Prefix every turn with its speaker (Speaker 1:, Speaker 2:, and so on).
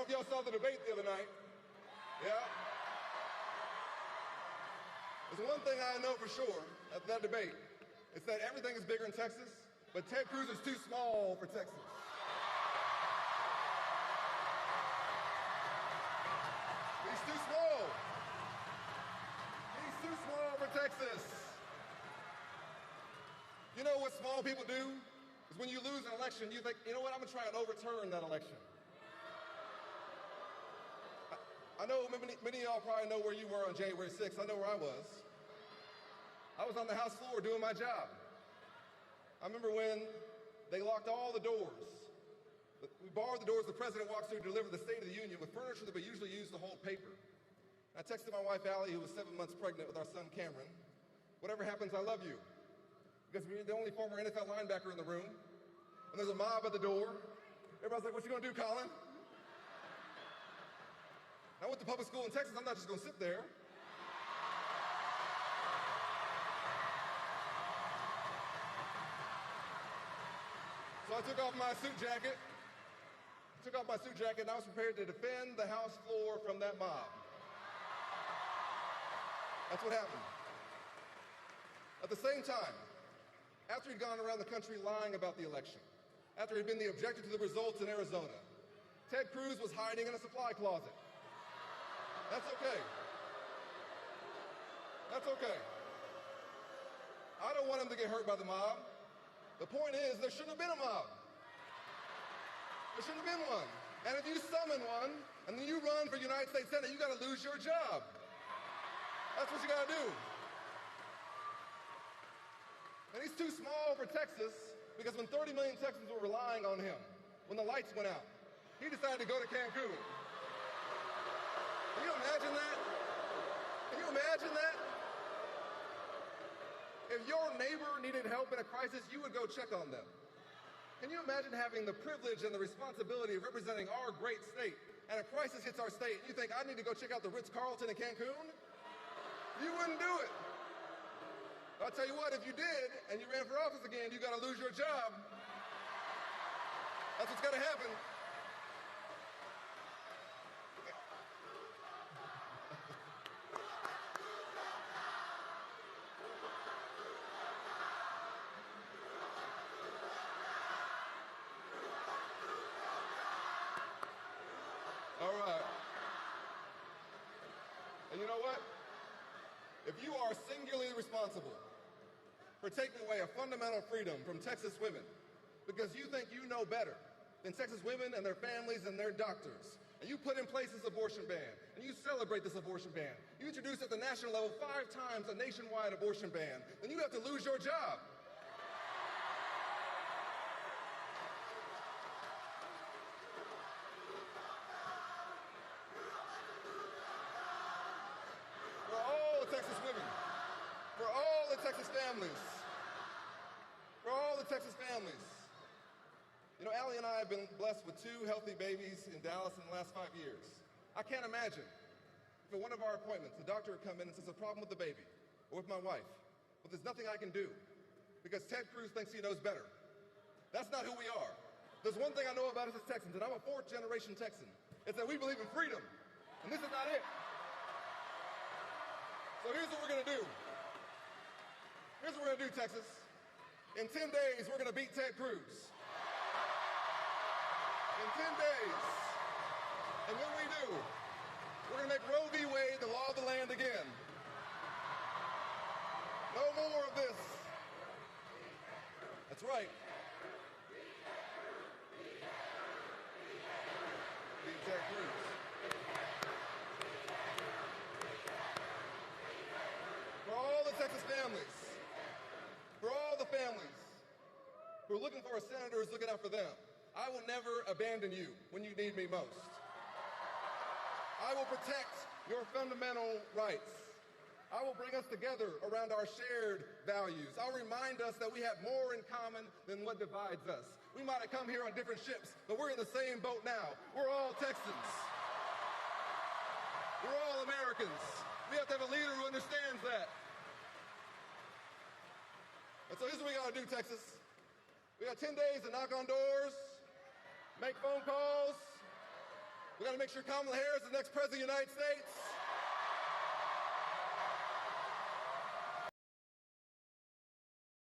Speaker 1: if y'all saw the debate the other night. Yeah? There's one thing I know for sure at that debate. It's that everything is bigger in Texas, but Ted Cruz is too small for Texas. He's too small. He's too small for Texas. You know what small people do? Is when you lose an election, you think, you know what, I'm gonna try and overturn that election. I know many of y'all probably know where you were on January 6th. I know where I was. I was on the House floor doing my job. I remember when they locked all the doors. We barred the doors. The president walks through to deliver the State of the Union with furniture that we usually use to hold paper. I texted my wife, Allie, who was 7 months pregnant with our son, Cameron. Whatever happens, I love you. Because we're the only former NFL linebacker in the room. And there's a mob at the door. Everybody's like, what you gonna do, Collin? I went to public school in Texas. I'm not just gonna sit there. So I took off my suit jacket. And I was prepared to defend the House floor from that mob. That's what happened. At the same time, after he'd gone around the country lying about the election, after he'd been the objector to the results in Arizona, Ted Cruz was hiding in a supply closet. That's okay. That's okay. I don't want him to get hurt by the mob. The point is, there shouldn't have been a mob. There shouldn't have been one. And if you summon one, and then you run for United States Senate, you gotta lose your job. That's what you gotta do. And he's too small for Texas, because when 30 million Texans were relying on him, when the lights went out, he decided to go to Cancun. Can you imagine that? Can you imagine that? If your neighbor needed help in a crisis, you would go check on them. Can you imagine having the privilege and the responsibility of representing our great state, and a crisis hits our state, and you think, I need to go check out the Ritz-Carlton in Cancun? You wouldn't do it. I'll tell you what, if you did, and you ran for office again, you gotta lose your job. That's what's gotta happen. All right. And you know what? If you are singularly responsible for taking away a fundamental freedom from Texas women because you think you know better than Texas women and their families and their doctors, and you put in place this abortion ban, and you celebrate this abortion ban, you introduce at the national level 5 times a nationwide abortion ban, then you have to lose your job. Texas women, for all the Texas families, You know, Allie and I have been blessed with 2 healthy babies in Dallas in the last 5 years. I can't imagine if at one of our appointments, the doctor would come in and says, a problem with the baby, or with my wife, but there's nothing I can do, because Ted Cruz thinks he knows better. That's not who we are. There's one thing I know about us as Texans, and I'm a 4th-generation Texan. It's that we believe in freedom, and this is not it. So here's what we're gonna do. Here's what we're gonna do, Texas. In 10 days, we're gonna beat Ted Cruz. In 10 days. And when we do, we're gonna make Roe v. Wade the law of the land again. No more of this. That's right. Beat Ted Cruz. For all the Texas families, for all the families who are looking for a senator who's looking out for them, I will never abandon you when you need me most. I will protect your fundamental rights. I will bring us together around our shared values. I'll remind us that we have more in common than what divides us. We might have come here on different ships, but we're in the same boat now. We're all Texans. We're all Americans. We have to have a leader who understands that. And so here's what we gotta do, Texas. We got 10 days to knock on doors, make phone calls, We got to make sure Kamala Harris is the next president of the United States.